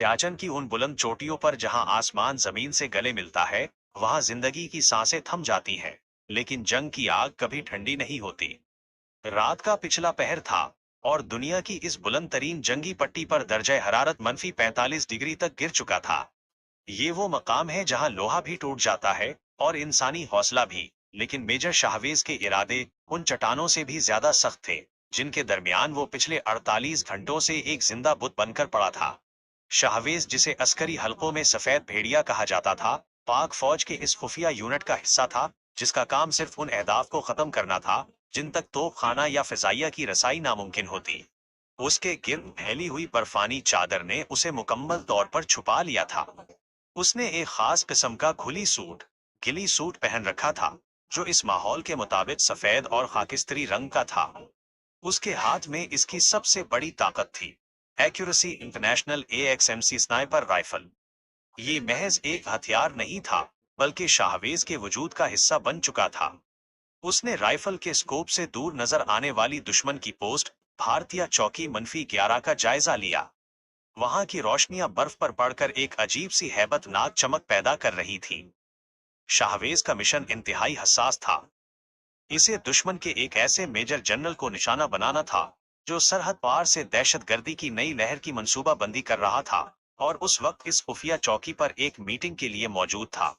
सियाचन की उन बुलंद चोटियों पर जहां आसमान जमीन से गले मिलता है, वहां जिंदगी की सांसें थम जाती हैं। लेकिन जंग की आग कभी ठंडी नहीं होती। रात का पिछला पहर था और दुनिया की इस बुलंद तरीन जंगी पट्टी पर दर्जे हरारत -45 डिग्री तक गिर चुका था। ये वो मकाम है जहां लोहा भी टूट जाता है और इंसानी हौसला भी। लेकिन मेजर शाहवेज के इरादे उन चट्टानों से भी ज्यादा सख्त थे, जिनके दरमियान वो पिछले 48 घंटों से एक जिंदा बुत बनकर पड़ा था। शाहवेज, जिसे अस्करी हलकों में सफेद भेड़िया कहा जाता था, पाक फौज के इस खुफिया यूनिट का हिस्सा था, जिसका काम सिर्फ उन अहदाफ को खत्म करना था जिन तक तोप खाना या फिजाइया की रसाई नामुमकिन होती। उसके गिर्द फैली हुई बर्फानी चादर ने उसे मुकम्मल तौर पर छुपा लिया था। उसने एक खास किस्म का गिली सूट पहन रखा था, जो इस माहौल के मुताबिक सफेद और खाकिस्तरी रंग का था। उसके हाथ में इसकी सबसे बड़ी ताकत थी, accuracy international AXMC sniper rifle. ये महज एक हथियार नहीं था, बल्कि शाहवेज के वजूद का हिस्सा बन चुका था। उसने राइफल के स्कोप से दूर नजर आने वाली दुश्मन की पोस्ट, भारतीय चौकी -11 का जायजा लिया। वहां की रोशनियां बर्फ पर पड़कर एक अजीब सी हैबतनाक चमक पैदा कर रही थी। शाहवेज का मिशन इंतहाई हसास था। इसे दुश्मन के एक ऐसे मेजर जनरल को निशाना बनाना था, जो सरहद पार से दहशतगर्दी की नई लहर की मंसूबाबंदी कर रहा था और उस वक्त इस खुफिया चौकी पर एक मीटिंग के लिए मौजूद था।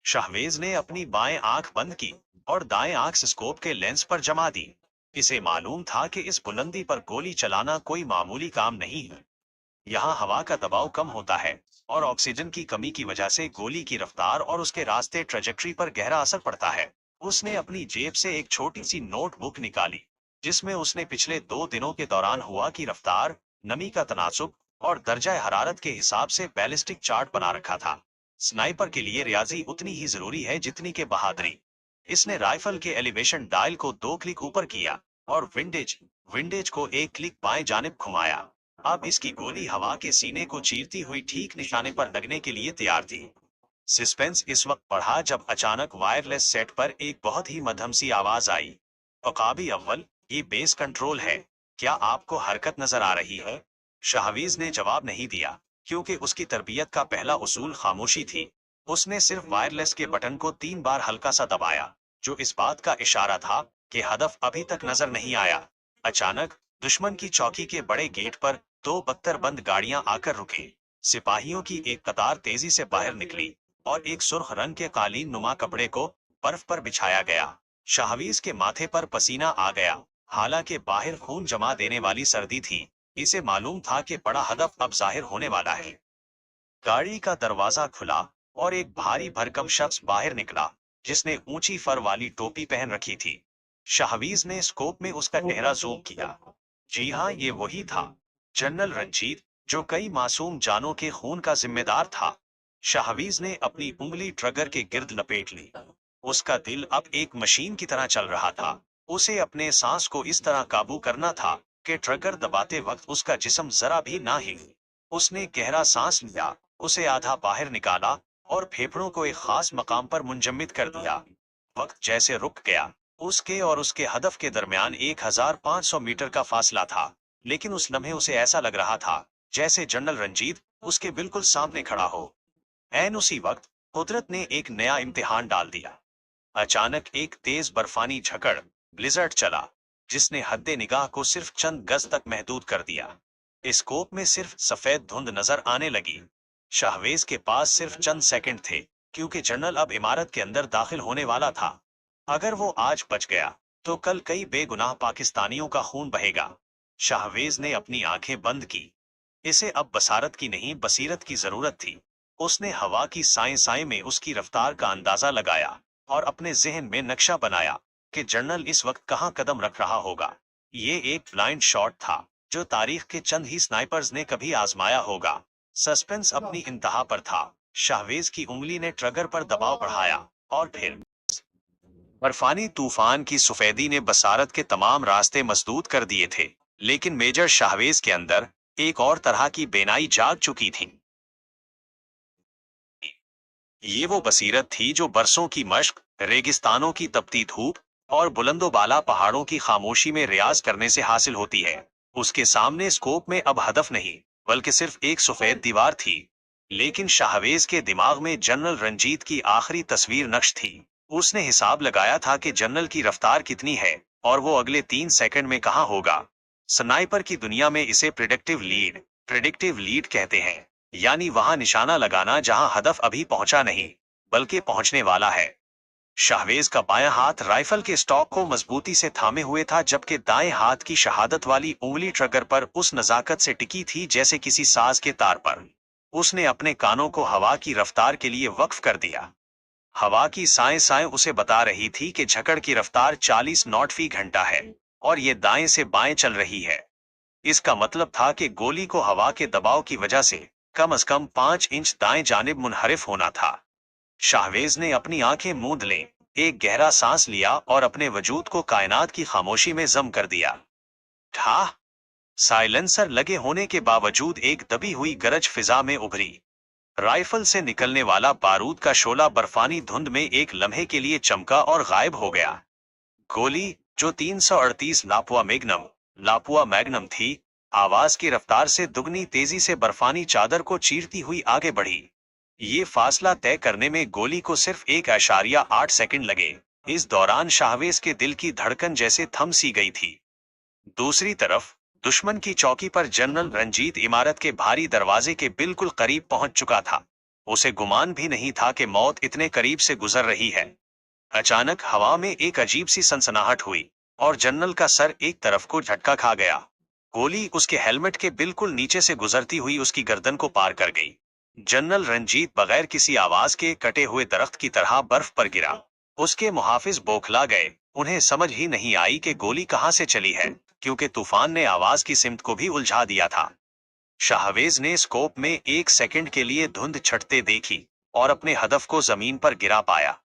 शाहवेज ने अपनी बाएं आंख बंद की और दाएं आंख स्कोप के लेंस पर जमा दी। इसे मालूम था कि इस बुलंदी पर गोली चलाना कोई मामूली काम नहीं है। यहाँ हवा का दबाव कम होता है और ऑक्सीजन की कमी की वजह से गोली की रफ्तार और उसके रास्ते ट्रेजेक्ट्री पर गहरा असर पड़ता है। उसने अपनी जेब से एक छोटी सी नोटबुक निकाली, जिसमें उसने पिछले 2 दिनों के दौरान हवा की रफ्तार, नमी का तनासुब और दर्जा हरारत के हिसाब से बैलिस्टिक चार्ट बना रखा था। स्नाइपर के लिए रियाजी उतनी ही जरूरी है जितनी के बहादुरी। इसने राइफल के एलिवेशन डायल को 2 क्लिक ऊपर किया और विंडेज को 1 क्लिक बाएं जानिब घुमाया। अब इसकी गोली हवा के सीने को चीरती हुई ठीक निशाने पर लगने के लिए तैयार थी। सस्पेंस इस वक्त बढ़ा जब अचानक वायरलेस सेट पर एक बहुत ही मध्यम सी आवाज आई। औकाबी अव्वल, ये बेस कंट्रोल है, क्या आपको हरकत नजर आ रही है? शाहवीज ने जवाब नहीं दिया, क्योंकि उसकी तरबियत का पहला उसूल खामोशी थी। उसने सिर्फ वायरलेस के बटन को 3 बार हल्का सा दबाया, जो इस बात का इशारा था कि हदफ अभी तक नजर नहीं आया। अचानक दुश्मन की चौकी के बड़े गेट पर 2 बख्तरबंद गाड़ियां आकर रुकी। सिपाहियों की एक कतार तेजी से बाहर निकली और एक सुर्ख रंग के कालीन नुमा कपड़े को बर्फ पर बिछाया गया। शाहवीज के माथे पर पसीना आ गया। हालांकि बाहर खून जमा देने वाली सर्दी थी, इसे मालूम था कि बड़ा हदफ अब जाहिर होने वाला है। गाड़ी का दरवाजा खुला और एक भारी भरकम शख्स बाहर निकला, जिसने ऊंची फर वाली टोपी पहन रखी थी। शाहवीज ने स्कोप में उसका चेहरा जूम किया। जी हाँ, ये वही था, जनरल रंजीत, जो कई मासूम जानों के खून का जिम्मेदार था। शाहवीज ने अपनी उंगली ट्रिगर के गिर्द लपेट ली। उसका दिल अब एक मशीन की तरह चल रहा था। उसे अपने सांस को इस तरह काबू करना था कि ट्रिगर दबाते वक्त उसका जिस्म जरा भी ना हिले। उसने गहरा सांस लिया, उसे आधा बाहर निकाला और फेफड़ों को एक खास मकाम पर मुंजमद कर दिया। वक्त जैसे रुक गया। उसके और उसके हदफ के दरमियान 1500 मीटर का फासला था, लेकिन उस लम्हे उसे ऐसा लग रहा था जैसे जनरल रंजीत उसके बिल्कुल सामने खड़ा हो। ऐन उसी वक्त कुदरत ने एक नया इम्तिहान डाल दिया। अचानक एक तेज बर्फानी झकड़, ब्लिजर्ड चला, जिसने हद्दे निगाह को सिर्फ चंद गज तक महदूद कर दिया। स्कोप में सिर्फ सफेद धुंध नजर आने लगी। शाहवेज के पास सिर्फ चंद सेकंड थे, क्योंकि जनरल अब इमारत के अंदर दाखिल होने वाला था। अगर वो आज बच गया, तो कल कई बेगुनाह पाकिस्तानियों का खून बहेगा। शाहवेज ने अपनी आंखें बंद की। इसे अब बसारत की नहीं, बसीरत की जरूरत थी। उसने हवा की साए साए में उसकी रफ्तार का अंदाजा लगाया और अपने जहन में नक्शा बनाया कि जनरल इस वक्त कहाँ कदम रख रहा होगा। ये एक ब्लाइंड शॉट था, जो तारीख के चंद ही स्नाइपर्स ने कभी आजमाया होगा। सस्पेंस अपनी इंतहा पर था। शाहवेज की उंगली ने ट्रिगर पर दबाव बढ़ाया और फिर बर्फानी तूफान की सफेदी ने बसारत के तमाम रास्ते मसदूद कर दिए थे। लेकिन मेजर शाहवेज के अंदर एक और तरह की बेनाई जाग चुकी थी। ये वो बसीरत थी जो बरसों की मश्क, रेगिस्तानों की तपती धूप और बुलंदोबाला पहाड़ों की खामोशी में रियाज करने से हासिल होती है। उसके सामने स्कोप में अब हदफ नहीं, बल्कि सिर्फ एक सफेद दीवार थी। लेकिन शाहवेज के दिमाग में जनरल रंजीत की आखिरी तस्वीर नक्श थी। उसने हिसाब लगाया था कि जनरल की रफ्तार कितनी है और वो अगले 3 सेकंड में कहाँ होगा। स्नाइपर की दुनिया में इसे प्रिडिक्टिव लीड कहते हैं, यानी वहां निशाना लगाना जहां हदफ अभी पहुंचा नहीं बल्कि पहुंचने वाला है। शाहवेज का बायां हाथ राइफल के स्टॉक को मजबूती से थामे हुए था, जबकि दाएं हाथ की शहादत वाली उंगली ट्रिगर पर उस नजाकत से टिकी थी जैसे किसी साज के तार पर। उसने अपने कानों को हवा की रफ्तार के लिए वक्फ कर दिया। हवा की साएं साएं उसे बता रही थी कि झकड़ की रफ्तार 40 नॉट फी घंटा है और ये दाएं से बाएं चल रही है। इसका मतलब था कि गोली को हवा के दबाव की वजह से कम से कम 5 इंच दाएं जानिब मुनहरिफ होना था। शाहवेज ने अपनी आंखें मूंद लें, एक गहरा सांस लिया और अपने वजूद को कायनात की खामोशी में जम कर दिया। ठा साइलेंसर लगे होने के बावजूद एक दबी हुई गरज फिजा में उभरी। राइफल से निकलने वाला बारूद का शोला बर्फानी धुंध में एक लम्हे के लिए चमका और गायब हो गया। गोली, जो 338 लापुआ मैग्नम थी, आवाज की रफ्तार से दुगनी तेजी से बर्फानी चादर को चीरती हुई आगे बढ़ी। ये फासला तय करने में गोली को सिर्फ 1.8 सेकंड लगे। इस दौरान शाहवेज के दिल की धड़कन जैसे थम सी गई थी। दूसरी तरफ दुश्मन की चौकी पर जनरल रंजीत इमारत के भारी दरवाजे के बिल्कुल करीब पहुंच चुका था। उसे गुमान भी नहीं था कि मौत इतने करीब से गुजर रही है। अचानक हवा में एक अजीब सी सनसनाहट हुई और जनरल का सर एक तरफ को झटका खा गया। गोली उसके हेलमेट के बिल्कुल नीचे से गुजरती हुई उसकी गर्दन को पार कर गई। जनरल रंजीत बगैर किसी आवाज के कटे हुए दरख्त की तरह बर्फ पर गिरा। उसके मुहाफिज बौखला गए। उन्हें समझ ही नहीं आई कि गोली कहां से चली है, क्योंकि तूफान ने आवाज की सिमत को भी उलझा दिया था। शाहवेज ने स्कोप में 1 सेकंड के लिए धुंध छटते देखी और अपने हदफ को जमीन पर गिरा पाया।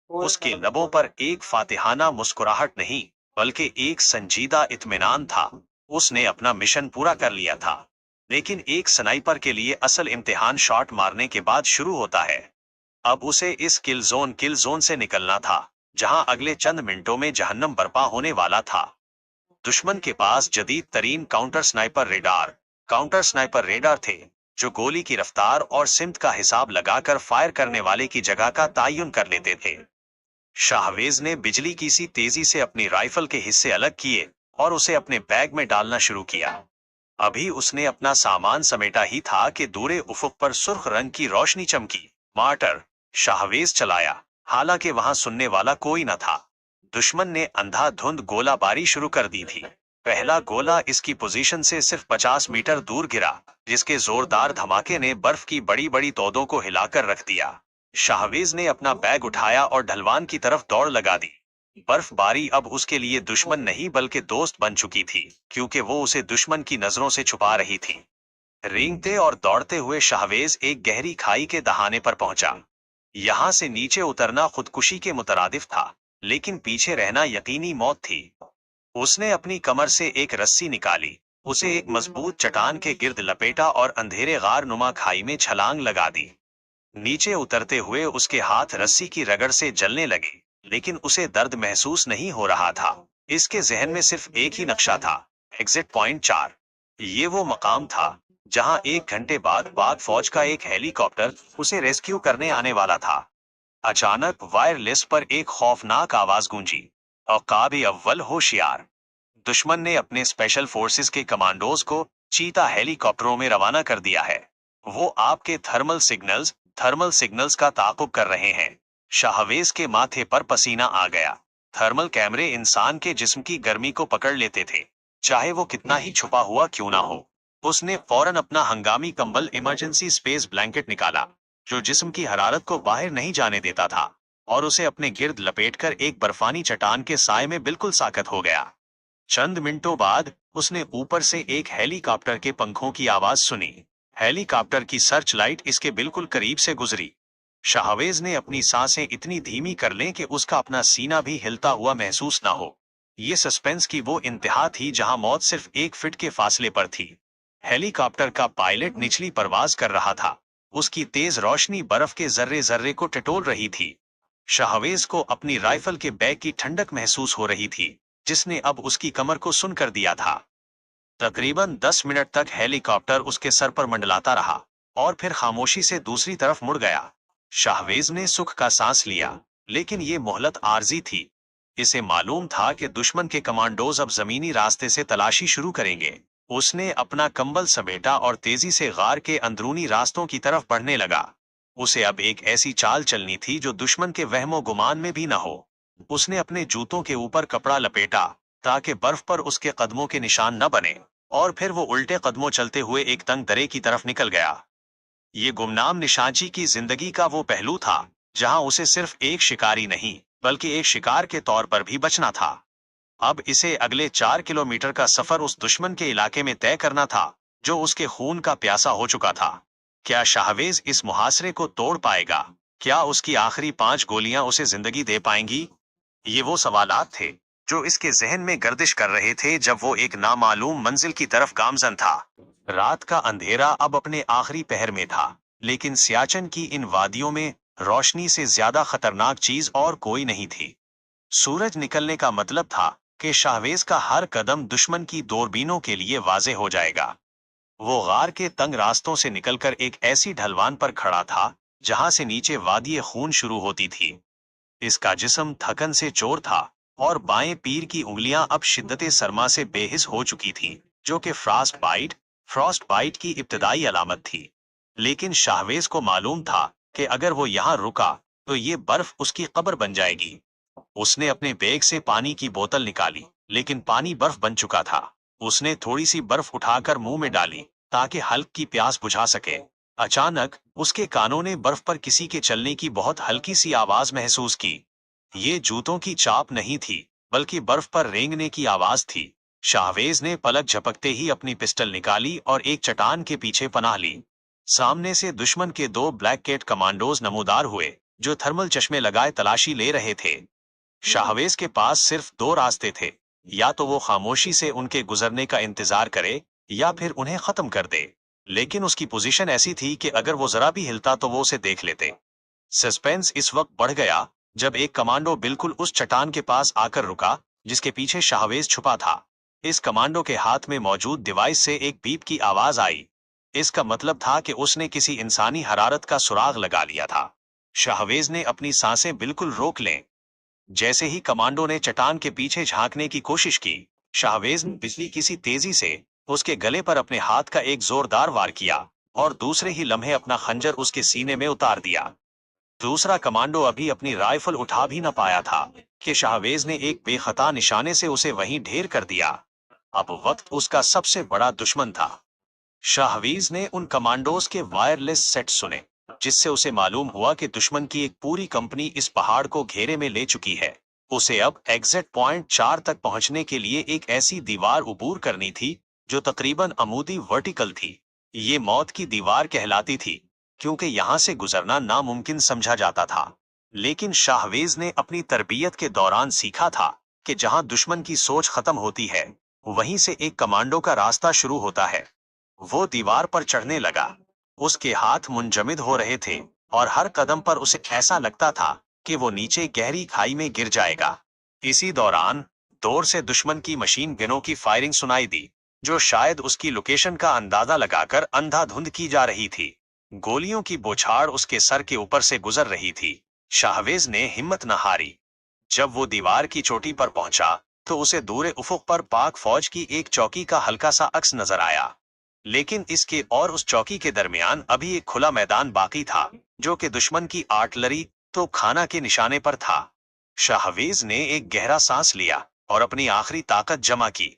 उसके लबों पर एक फातिहाना मुस्कुराहट नहीं, बल्कि एक संजीदा इत्मीनान था। उसने अपना मिशन पूरा कर लिया था। लेकिन एक स्नाइपर के लिए असल इम्तिहान शॉट मारने के बाद शुरू होता है। अब उसे इस किल जोन से निकलना था, जहां अगले चंद मिनटों में जहन्नम बर्पा होने वाला था। दुश्मन के पास जदीद तरीन काउंटर स्नाइपर रेडार थे, जो गोली की रफ्तार और सिमत का हिसाब लगाकर फायर करने वाले की जगह का तयन कर लेते थे। शाहवेज ने बिजली की सी तेजी से अपनी राइफल के हिस्से अलग किए और उसे अपने बैग में डालना शुरू किया। अभी उसने अपना सामान समेटा ही था कि दूरे उफुक पर सुर्ख रंग की रोशनी चमकी। मार्टर, शाहवेज चलाया, हालांकि वहां सुनने वाला कोई न था। दुश्मन ने अंधाधुंध गोलाबारी शुरू कर दी थी। पहला गोला इसकी पोजीशन से सिर्फ 50 मीटर दूर गिरा, जिसके जोरदार धमाके ने बर्फ की बड़ी बड़ी तौदों को हिलाकर रख दिया। शाहवेज ने अपना बैग उठाया और ढलवान की तरफ दौड़ लगा दी। बर्फबारी अब उसके लिए दुश्मन नहीं बल्कि दोस्त बन चुकी थी, क्योंकि वो उसे दुश्मन की नजरों से छुपा रही थी। रेंगते और दौड़ते हुए शाहवेज एक गहरी खाई के दहाने पर पहुंचा। यहां से नीचे उतरना खुदकुशी के मुतरादिफ था, लेकिन पीछे रहना यकीनी मौत थी। उसने अपनी कमर से एक रस्सी निकाली, उसे एक मजबूत चट्टान के गिर्द लपेटा और अंधेरे गार नुमा खाई में छलांग लगा दी। नीचे उतरते हुए उसके हाथ रस्सी की रगड़ से जलने लगे, लेकिन उसे दर्द महसूस नहीं हो रहा था। इसके जहन में सिर्फ एक ही नक्शा था, एग्जिट पॉइंट 4। ये वो मकाम था जहां 1 घंटे बाद पाक फौज का एक हेलीकॉप्टर उसे रेस्क्यू करने आने वाला था। अचानक वायरलेस पर एक खौफनाक आवाज गूंजी, औकाब अव्वल होशियार। दुश्मन ने अपने स्पेशल फोर्सेस के कमांडोज को चीता हेलीकॉप्टरों में रवाना कर दिया है। वो आपके थर्मल सिग्नल्स का ताक़ुब कर रहे हैं। शाहवेज के माथे पर पसीना आ गया। थर्मल कैमरे इंसान के जिस्म की गर्मी को पकड़ लेते थे, चाहे वो कितना ही छुपा हुआ क्यों ना हो। उसने फौरन अपना हंगामी कंबल इमरजेंसी स्पेस ब्लैंकेट निकाला, जो जिस्म की हरारत को बाहर नहीं जाने देता था, और उसे अपने गिर्द लपेटकर एक बर्फानी चट्टान के साए में बिल्कुल साकत हो गया। चंद मिनटों बाद उसने ऊपर से एक हेलीकॉप्टर के पंखों की आवाज सुनी। हेलीकॉप्टर की सर्च लाइट इसके बिल्कुल करीब से गुजरी। शाहवेज ने अपनी सांसें इतनी धीमी कर लें कि उसका अपना सीना भी हिलता हुआ महसूस ना हो। ये सस्पेंस की वो इंतहा थी जहां मौत सिर्फ 1 फीट के फासले पर थी। हेलीकॉप्टर का पायलट निचली परवाज कर रहा था। उसकी तेज रोशनी बर्फ के जर्रे जर्रे को टटोल रही थी। शाहवेज को अपनी राइफल के बैग की ठंडक महसूस हो रही थी, जिसने अब उसकी कमर को सुन कर दिया था। तकरीबन 10 मिनट तक हेलीकॉप्टर उसके सर पर मंडलाता रहा और फिर खामोशी से दूसरी तरफ मुड़ गया। शाहवेज ने सुख का सांस लिया, लेकिन ये मोहलत आर्जी थी। इसे मालूम था कि दुश्मन के कमांडोज अब जमीनी रास्ते से तलाशी शुरू करेंगे। उसने अपना कंबल समेटा और तेजी से गार के अंदरूनी रास्तों की तरफ बढ़ने लगा। उसे अब एक ऐसी चाल चलनी थी जो दुश्मन के वहमो गुमान में भी न हो। उसने अपने जूतों के ऊपर कपड़ा लपेटा ताकि बर्फ पर उसके कदमों के निशान न बने, और फिर वो उल्टे कदमों चलते हुए एक तंग दरे की तरफ निकल गया। ये गुमनाम निशांची की जिंदगी का वो पहलू था जहां उसे सिर्फ एक शिकारी नहीं बल्कि एक शिकार के तौर पर भी बचना था। अब इसे अगले 4 किलोमीटर का सफर उस दुश्मन के इलाके में तय करना था जो उसके खून का प्यासा हो चुका था। क्या शाहवेज इस मुहासरे को तोड़ पाएगा? क्या उसकी आखिरी 5 गोलियां उसे जिंदगी दे पाएंगी? ये वो सवालात थे जो इसके जहन में गर्दिश कर रहे थे जब वो एक नामालूम मंजिल की तरफ गामजन था। रात का अंधेरा अब अपने आखिरी पहर में था, लेकिन सियाचन की इन वादियों में रोशनी से ज्यादा खतरनाक चीज और कोई नहीं थी। सूरज निकलने का मतलब था कि शाहवेज का हर कदम दुश्मन की दूरबीनों के लिए वाजे हो जाएगा। वो गार के तंग रास्तों से निकलकर एक ऐसी ढलवान पर खड़ा था जहां से नीचे वादी खून शुरू होती थी। इसका जिस्म थकन से चोर था और बाएं पीर की उंगलियां अब शिद्दते सरमा से बेहिस हो चुकी थीं, जो कि फ्रॉस्ट बाइट की इब्तदाई अलामत थी। लेकिन शाहवेज को मालूम था कि अगर वो यहाँ रुका तो ये बर्फ उसकी कब्र बन जाएगी। उसने अपने बैग से पानी की बोतल निकाली, लेकिन पानी बर्फ बन चुका था। उसने थोड़ी सी बर्फ उठाकर मुंह में डाली ताकि हल्की प्यास बुझा सके। अचानक उसके कानों ने बर्फ पर किसी के चलने की बहुत हल्की सी आवाज महसूस की। ये जूतों की चाप नहीं थी, बल्कि बर्फ पर रेंगने की आवाज थी। शाहवेज ने पलक झपकते ही अपनी पिस्टल निकाली और एक चट्टान के पीछे पनाह ली। सामने से दुश्मन के 2 ब्लैक कैट कमांडोज नमूदार हुए, जो थर्मल चश्मे लगाए तलाशी ले रहे थे। शाहवेज के पास सिर्फ 2 रास्ते थे, या तो वो खामोशी से उनके गुजरने का इंतजार करे या फिर उन्हें खत्म कर दे। लेकिन उसकी पोजीशन ऐसी थी कि अगर वो जरा भी हिलता तो वो उसे देख लेते। सस्पेंस इस वक्त बढ़ गया जब एक कमांडो बिल्कुल उस चट्टान के पास आकर रुका जिसके पीछे शाहवेज छुपा था। इस कमांडो के हाथ में मौजूद डिवाइस से एक बीप की आवाज आई। इसका मतलब था कि उसने किसी इंसानी हरारत का सुराग लगा लिया था। शाहवेज ने अपनी सांसें बिल्कुल रोक लें। जैसे ही कमांडो ने चट्टान के पीछे झांकने की कोशिश की, शाहवेज ने बिजली किसी तेजी से उसके गले पर अपने हाथ का एक जोरदार वार किया और दूसरे ही लम्हे अपना खंजर उसके सीने में उतार दिया। दूसरा कमांडो अभी अपनी राइफल उठा भी न पाया था कि शाहवेज ने एक बेखता निशाने से उसे वहीं ढेर कर दिया। अब वक्त उसका सबसे बड़ा दुश्मन था। शाहवेज ने उन कमांडोज के वायरलेस सेट सुने, जिससे उसे मालूम हुआ कि दुश्मन की एक पूरी कंपनी इस पहाड़ को घेरे में ले चुकी है। उसे अब एग्जिट पॉइंट 4 तक पहुंचने के लिए एक ऐसी दीवार उबूर करनी थी जो तकरीबन अमूदी वर्टिकल थी। ये मौत की दीवार कहलाती थी क्योंकि यहाँ से गुजरना नामुमकिन समझा जाता था। लेकिन शाहवेज ने अपनी तरबियत के दौरान सीखा था कि जहां दुश्मन की सोच खत्म होती है, वहीं से एक कमांडो का रास्ता शुरू होता है। वो दीवार पर चढ़ने लगा। उसके हाथ मुंजमद हो रहे थे और हर कदम पर उसे ऐसा लगता था कि वो नीचे गहरी खाई में गिर जाएगा। इसी दौरान दूर से दुश्मन की मशीन गनों की फायरिंग सुनाई दी, जो शायद उसकी लोकेशन का अंदाजा लगाकर अंधाधुंध की जा रही थी। गोलियों की बौछार उसके सर के ऊपर से गुजर रही थी। शाहवेज ने हिम्मत न हारी। जब वो दीवार की चोटी पर पहुंचा तो उसे दूर उफुक पर पाक फौज की एक चौकी का हल्का सा अक्स नजर आया। लेकिन इसके और उस चौकी के दरमियान अभी एक खुला मैदान बाकी था, जो कि दुश्मन की आर्टलरी तो खाना के निशाने पर था। शाहवेज ने एक गहरा सांस लिया और अपनी आखिरी ताकत जमा की।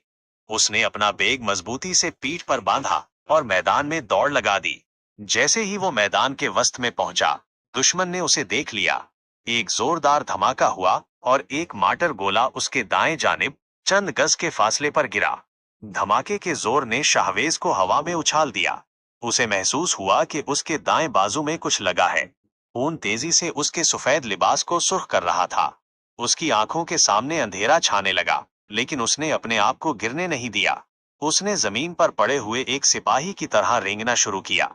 उसने अपना बैग मजबूती से पीठ पर बांधा और मैदान में दौड़ लगा दी। जैसे ही वो मैदान के वस्त में पहुंचा, दुश्मन ने उसे देख लिया। एक जोरदार धमाका हुआ और एक माटर गोला उसके दाएं जानिब चंद गज के फासले पर गिरा। धमाके के जोर ने शाहवेज को हवा में उछाल दिया। उसे महसूस हुआ कि उसके दाएं बाजू में कुछ लगा है। खून तेजी से उसके सफेद लिबास को सुर्ख कर रहा था। उसकी आंखों के सामने अंधेरा छाने लगा, लेकिन उसने अपने आप को गिरने नहीं दिया। उसने जमीन पर पड़े हुए एक सिपाही की तरह रेंगना शुरू किया।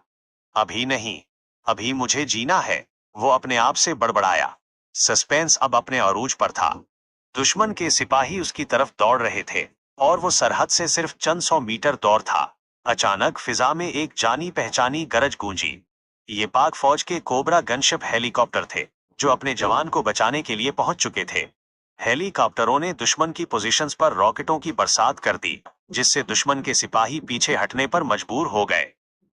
अभी नहीं, अभी मुझे जीना है, वो अपने आप से बड़बड़ाया। सस्पेंस अब अपने अरूज पर था। दुश्मन के सिपाही उसकी तरफ दौड़ रहे थे। और वो सरहद से सिर्फ चंद 100 मीटर दूर था। अचानक फिजा में एक जानी पहचानी गरज गूंजी। ये पाक फौज के कोबरा गनशिप हेलीकॉप्टर थे, जो अपने जवान को बचाने के लिए पहुंच चुके थे। हेलीकॉप्टरों ने दुश्मन की पोजीशंस पर रॉकेटों की बरसात कर दी, जिससे दुश्मन के सिपाही पीछे हटने पर मजबूर हो गए।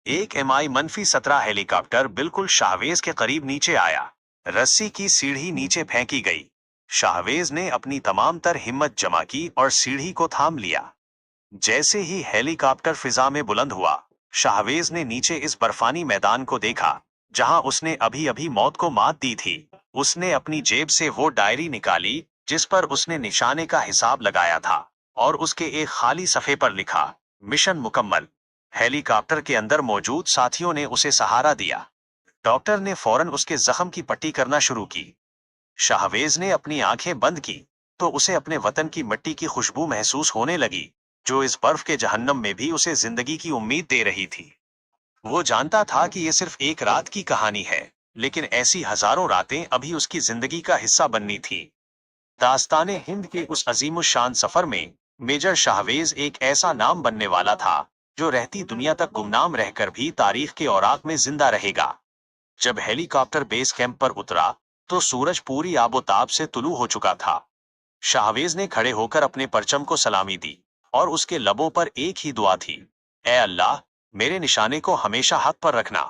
एक MI-17 हेलीकॉप्टर बिल्कुल शाहवेज के करीब नीचे आया। रस्सी की सीढ़ी नीचे फेंकी गई। शाहवेज ने अपनी तमाम तर हिम्मत जमा की और सीढ़ी को थाम लिया। जैसे ही हेलीकॉप्टर फिजा में बुलंद हुआ, शाहवेज ने नीचे इस बर्फानी मैदान को देखा, जहां उसने अभी अभी मौत को मात दी थी। उसने अपनी जेब से वो डायरी निकाली जिस पर उसने निशाने का हिसाब लगाया था, और उसके एक खाली सफ़े पर लिखा, मिशन मुकम्मल। हेलीकॉप्टर के अंदर मौजूद साथियों ने उसे सहारा दिया। डॉक्टर ने फौरन उसके जख्म की पट्टी करना शुरू की। शाहवेज ने अपनी आंखें बंद की तो उसे अपने वतन की मिट्टी की खुशबू महसूस होने लगी, जो इस बर्फ के जहन्नम में भी उसे जिंदगी की उम्मीद दे रही थी। वो जानता था कि ये सिर्फ एक रात की कहानी है, लेकिन ऐसी हजारों रातें अभी उसकी जिंदगी का हिस्सा बननी थी। दास्ताने हिंद के उस अजीमुशान सफर में मेजर शाहवेज एक ऐसा नाम बनने वाला था, जो रहती दुनिया तक गुमनाम रहकर भी तारीख के औराक में जिंदा रहेगा। जब हेलीकॉप्टर बेस कैंप पर उतरा, तो सूरज पूरी आबोताब से तुलू हो चुका था। शाहवेज ने खड़े होकर अपने परचम को सलामी दी, और उसके लबों पर एक ही दुआ थी, ए अल्लाह, मेरे निशाने को हमेशा हक पर रखना।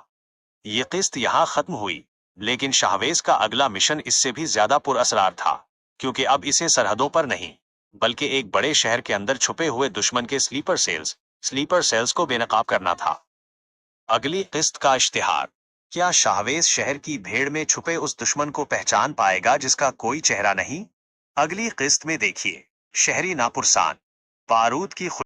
ये किस्त यहाँ खत्म हुई, लेकिन शाहवेज का अगला मिशन इससे भी ज्यादा पुरअसरार था, क्योंकि अब इसे सरहदों पर नहीं, बल्कि एक बड़े शहर के अंदर छुपे हुए दुश्मन के स्लीपर सेल्स को बेनकाब करना था। अगली किस्त का इश्तिहार। क्या शाहवेज शहर की भीड़ में छुपे उस दुश्मन को पहचान पाएगा जिसका कोई चेहरा नहीं? अगली किस्त में देखिए, शहरी नापुरसान, बारूद की